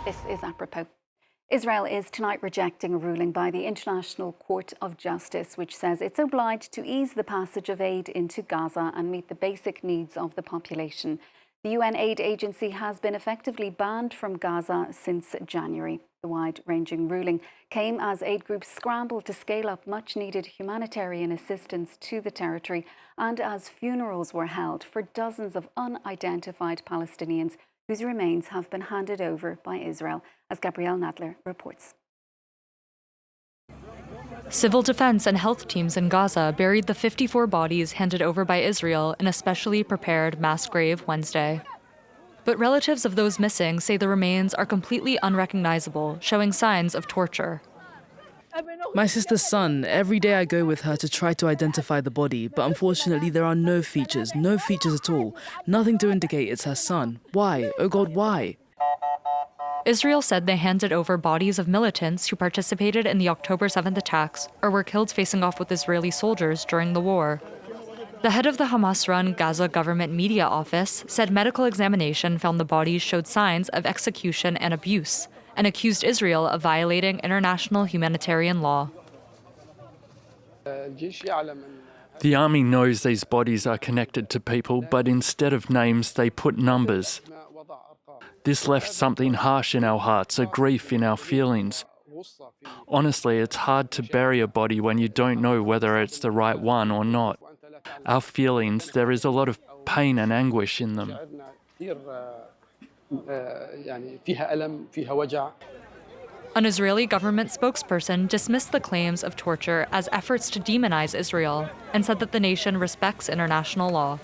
This is apropos. Israel is tonight rejecting a ruling by the International Court of Justice, which says it's obliged to ease the passage of aid into Gaza and meet the basic needs of the population. The UN aid agency has been effectively banned from Gaza since January. The wide-ranging ruling came as aid groups scrambled to scale up much-needed humanitarian assistance to the territory and as funerals were held for dozens of unidentified Palestinians whose remains have been handed over by Israel, as Gabrielle Nadler reports. Civil defense and health teams in Gaza buried the 54 bodies handed over by Israel in a specially prepared mass grave Wednesday. But relatives of those missing say the remains are completely unrecognizable, showing signs of torture. My sister's son, every day I go with her to try to identify the body, but unfortunately there are no features at all. Nothing to indicate it's her son. Why? Oh God, why? Israel said they handed over bodies of militants who participated in the October 7th attacks or were killed facing off with Israeli soldiers during the war. The head of the Hamas-run Gaza government media office said medical examination found the bodies showed signs of execution and abuse, and accused Israel of violating international humanitarian law. The army knows these bodies are connected to people, but instead of names, they put numbers. This left something harsh in our hearts, a grief in our feelings. Honestly, it's hard to bury a body when you don't know whether it's the right one or not. Our feelings, there is a lot of pain and anguish in them. An Israeli government spokesperson dismissed the claims of torture as efforts to demonize Israel and said that the nation respects international law.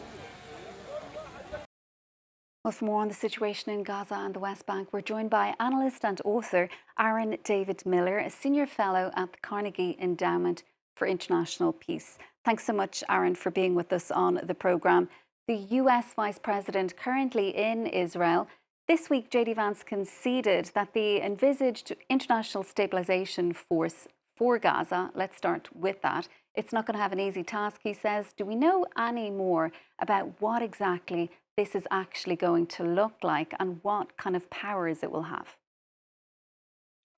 Well, for more on the situation in Gaza and the West Bank, we're joined by analyst and author Aaron David Miller, a senior fellow at the Carnegie Endowment for International Peace. Thanks so much, Aaron, for being with us on the programme. The US Vice President currently in Israel. This week, JD Vance conceded that the envisaged international stabilization force for Gaza, let's start with that, it's not going to have an easy task, he says. Do we know any more about what exactly this is actually going to look like and what kind of powers it will have?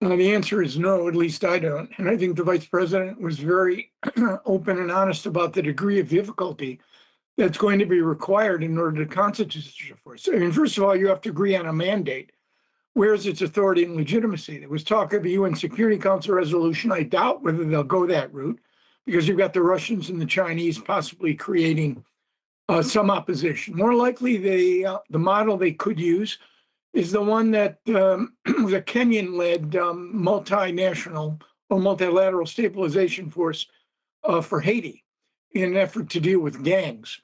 The answer is no, at least I don't. And I think the vice president was very open and honest about the degree of difficulty that's going to be required in order to constitute such a force. I mean, first of all, you have to agree on a mandate. Where is its authority and legitimacy? There was talk of a UN Security Council resolution. I doubt whether they'll go that route because you've got the Russians and the Chinese possibly creating some opposition. More likely, the model they could use is the one that was a Kenyan-led multinational or multilateral stabilization force for Haiti in an effort to deal with gangs.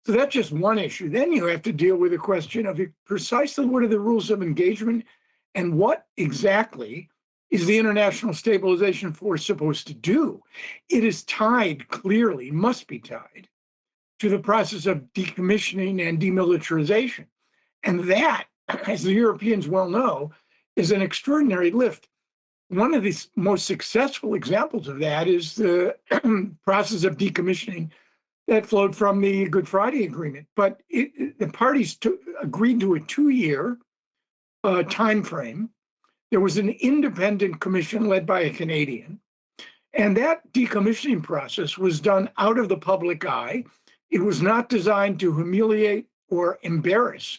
So that's just one issue. Then you have to deal with the question of precisely what are the rules of engagement and what exactly is the International Stabilization Force supposed to do? It is tied, clearly, must be tied, to the process of decommissioning and demilitarization. And that, as the Europeans well know, is an extraordinary lift. One of the most successful examples of that is the process of decommissioning that flowed from the Good Friday Agreement. But the parties agreed to a 2-year time frame. There was an independent commission led by a Canadian. And that decommissioning process was done out of the public eye. It was not designed to humiliate or embarrass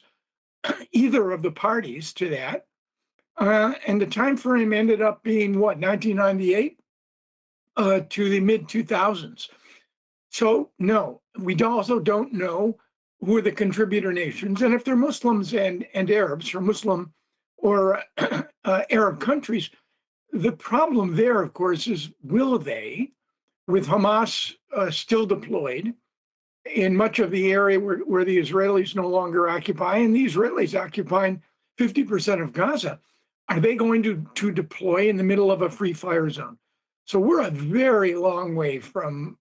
either of the parties to that. And the time frame ended up being, 1998 to the mid-2000s. So, no, we also don't know who are the contributor nations. And if they're Muslims and Arabs, or Muslim or Arab countries, the problem there, of course, is will they, with Hamas still deployed in much of the area where the Israelis no longer occupy, and the Israelis occupying 50% of Gaza, are they going to deploy in the middle of a free fire zone? So we're a very long way from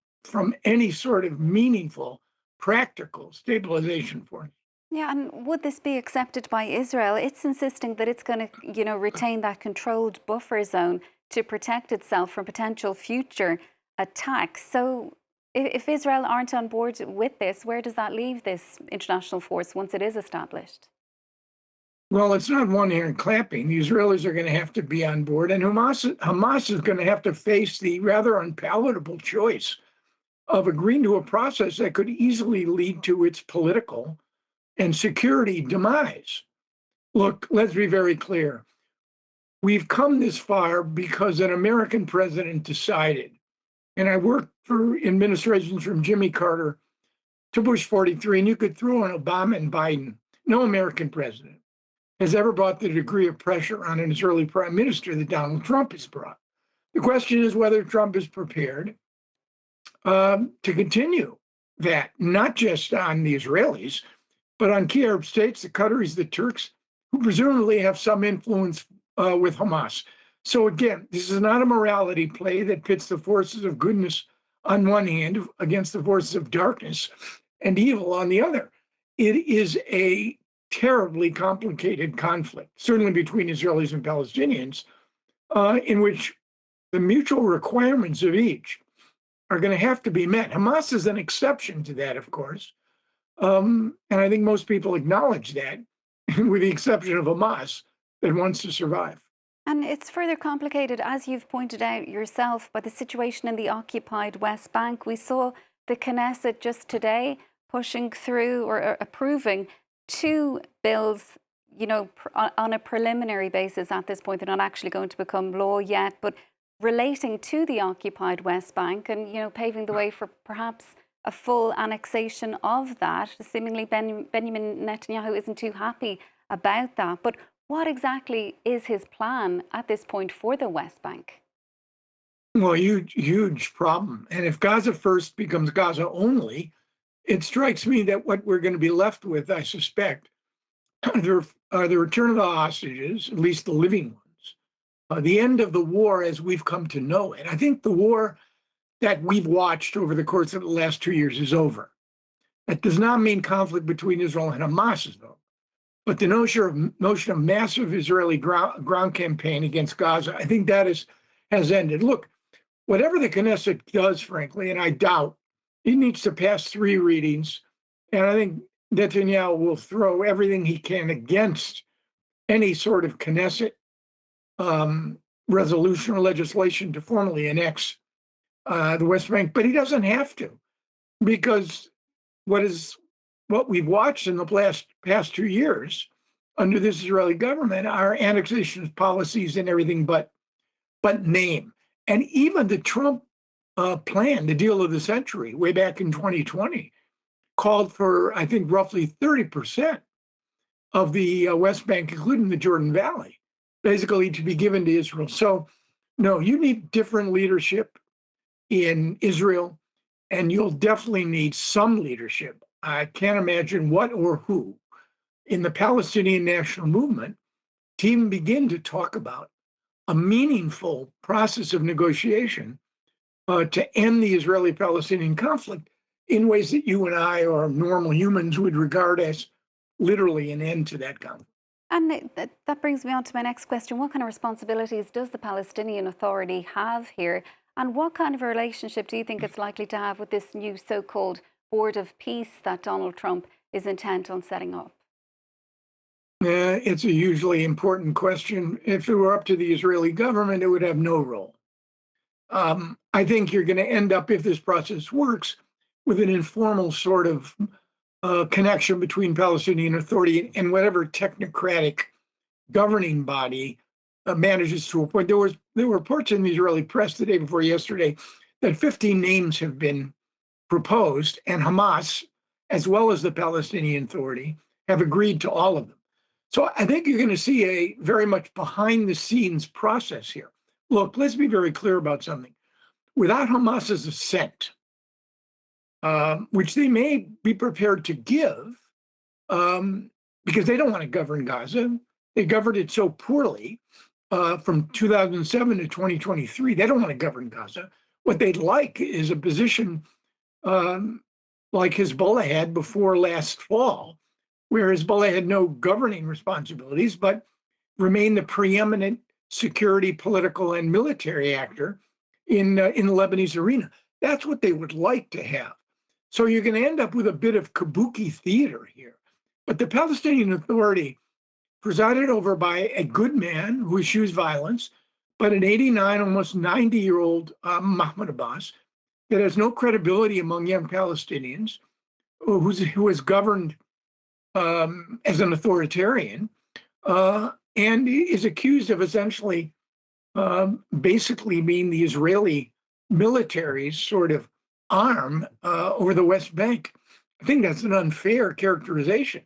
any sort of meaningful, practical stabilization force. Yeah, and would this be accepted by Israel? It's insisting that it's going to, retain that controlled buffer zone to protect itself from potential future attacks. So if Israel aren't on board with this, where does that leave this international force once it is established? Well, it's not one hand clapping. The Israelis are going to have to be on board, and Hamas is going to have to face the rather unpalatable choice of agreeing to a process that could easily lead to its political and security demise. Look, let's be very clear. We've come this far because an American president decided, and I worked for administrations from Jimmy Carter to Bush 43, and you could throw in Obama and Biden. No American president has ever brought the degree of pressure on an Israeli prime minister that Donald Trump has brought. The question is whether Trump is prepared to continue that, not just on the Israelis, but on key Arab states, the Qataris, the Turks, who presumably have some influence with Hamas. So again, this is not a morality play that pits the forces of goodness on one hand against the forces of darkness and evil on the other. It is a terribly complicated conflict, certainly between Israelis and Palestinians, in which the mutual requirements of each are going to have to be met. Hamas is an exception to that, of course. And I think most people acknowledge that, with the exception of Hamas, that wants to survive. And it's further complicated, as you've pointed out yourself, by the situation in the occupied West Bank. We saw the Knesset just today pushing through or approving two bills, on a preliminary basis at this point. They're not actually going to become law yet, but relating to the occupied West Bank and, paving the way for perhaps a full annexation of that. Seemingly Benjamin Netanyahu isn't too happy about that. But what exactly is his plan at this point for the West Bank? Well, huge problem. And if Gaza first becomes Gaza only, it strikes me that what we're going to be left with, I suspect, are the return of the hostages, at least the living ones, the end of the war as we've come to know it. I think the war that we've watched over the course of the last 2 years is over. That does not mean conflict between Israel and Hamas is over. But the notion of massive Israeli ground campaign against Gaza, I think that has ended. Look, whatever the Knesset does, frankly, and I doubt, it needs to pass 3 readings. And I think Netanyahu will throw everything he can against any sort of Knesset resolution or legislation to formally annex the West Bank. But he doesn't have to, because what we've watched in the past 2 years under this Israeli government are annexation policies and everything but name. And even the Trump plan, the deal of the century, way back in 2020, called for, I think, roughly 30% of the West Bank, including the Jordan Valley, basically to be given to Israel. So, no, you need different leadership in Israel, and you'll definitely need some leadership. I can't imagine what or who in the Palestinian national movement to even begin to talk about a meaningful process of negotiation to end the Israeli-Palestinian conflict in ways that you and I or normal humans would regard as literally an end to that conflict. And that brings me on to my next question. What kind of responsibilities does the Palestinian Authority have here? And what kind of a relationship do you think it's likely to have with this new so-called Board of Peace that Donald Trump is intent on setting up? It's a hugely important question. If it were up to the Israeli government, it would have no role. I think you're going to end up, if this process works, with an informal sort of connection between Palestinian Authority and whatever technocratic governing body manages to appoint. There were reports in the Israeli press the day before yesterday that 15 names have been proposed, and Hamas, as well as the Palestinian Authority, have agreed to all of them. So I think you're going to see a very much behind the scenes process here. Look, let's be very clear about something. Without Hamas's assent, which they may be prepared to give, because they don't want to govern Gaza. They governed it so poorly from 2007 to 2023. They don't want to govern Gaza. What they'd like is a position like Hezbollah had before last fall, where Hezbollah had no governing responsibilities, but remained the preeminent security, political, and military actor in the Lebanese arena. That's what they would like to have. So you're going to end up with a bit of kabuki theater here. But the Palestinian Authority presided over by a good man who eschews violence, but an 89, almost 90-year-old Mahmoud Abbas that has no credibility among young Palestinians, who has governed as an authoritarian, and is accused of essentially basically being the Israeli military's sort of arm over the West Bank. I think that's an unfair characterization.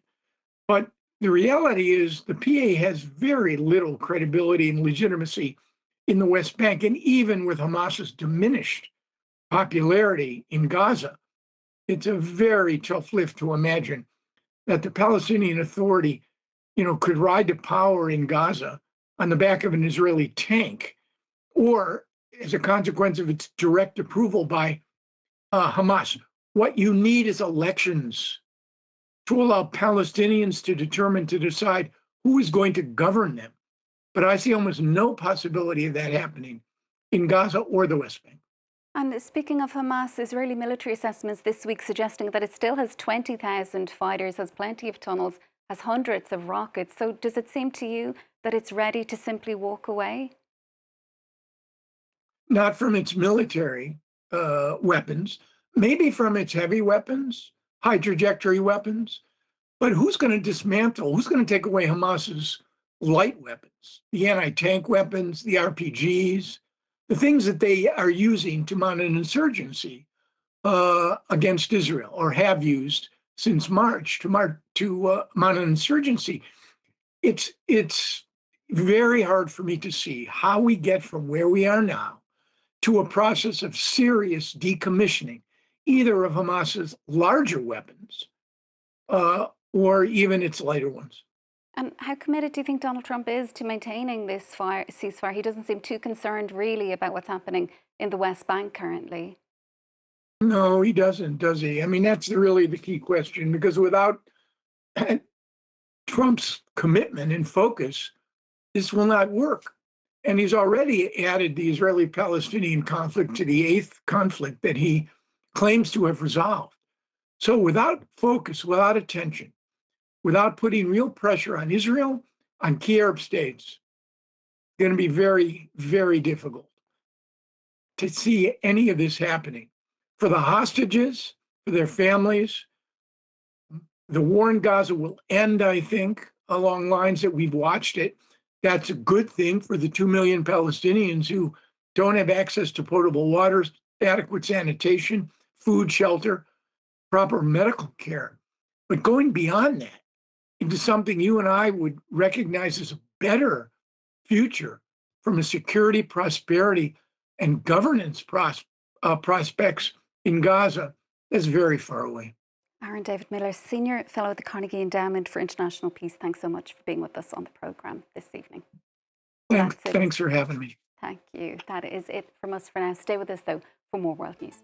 But the reality is the PA has very little credibility and legitimacy in the West Bank. And even with Hamas's diminished popularity in Gaza, it's a very tough lift to imagine that the Palestinian Authority, could ride to power in Gaza on the back of an Israeli tank, or as a consequence of its direct approval by Hamas. What you need is elections to allow Palestinians to decide who is going to govern them. But I see almost no possibility of that happening in Gaza or the West Bank. And speaking of Hamas, Israeli military assessments this week suggesting that it still has 20,000 fighters, has plenty of tunnels, has hundreds of rockets. So does it seem to you that it's ready to simply walk away? Not from its military weapons, maybe from its heavy weapons, high trajectory weapons. But who's going to dismantle? Who's going to take away Hamas's light weapons, the anti-tank weapons, the RPGs, the things that they are using to mount an insurgency against Israel, or have used since March to mount an insurgency? It's very hard for me to see how we get from where we are now to a process of serious decommissioning, either of Hamas's larger weapons or even its lighter ones. And how committed do you think Donald Trump is to maintaining this ceasefire? He doesn't seem too concerned really about what's happening in the West Bank currently. No, he doesn't, does he? I mean, that's really the key question, because without Trump's commitment and focus, this will not work. And he's already added the Israeli-Palestinian conflict to the 8th conflict that he claims to have resolved. So without focus, without attention, without putting real pressure on Israel, on key Arab states, it's going to be very, very difficult to see any of this happening. For the hostages, for their families, the war in Gaza will end, I think, along lines that we've watched it. That's a good thing for the 2 million Palestinians who don't have access to potable water, adequate sanitation, food, shelter, proper medical care. But going beyond that into something you and I would recognize as a better future from a security, prosperity, and governance prospects in Gaza is very far away. Aaron David Miller, Senior Fellow at the Carnegie Endowment for International Peace, thanks so much for being with us on the programme this evening. Thanks for having me. Thank you. That is it from us for now. Stay with us, though, for more world news.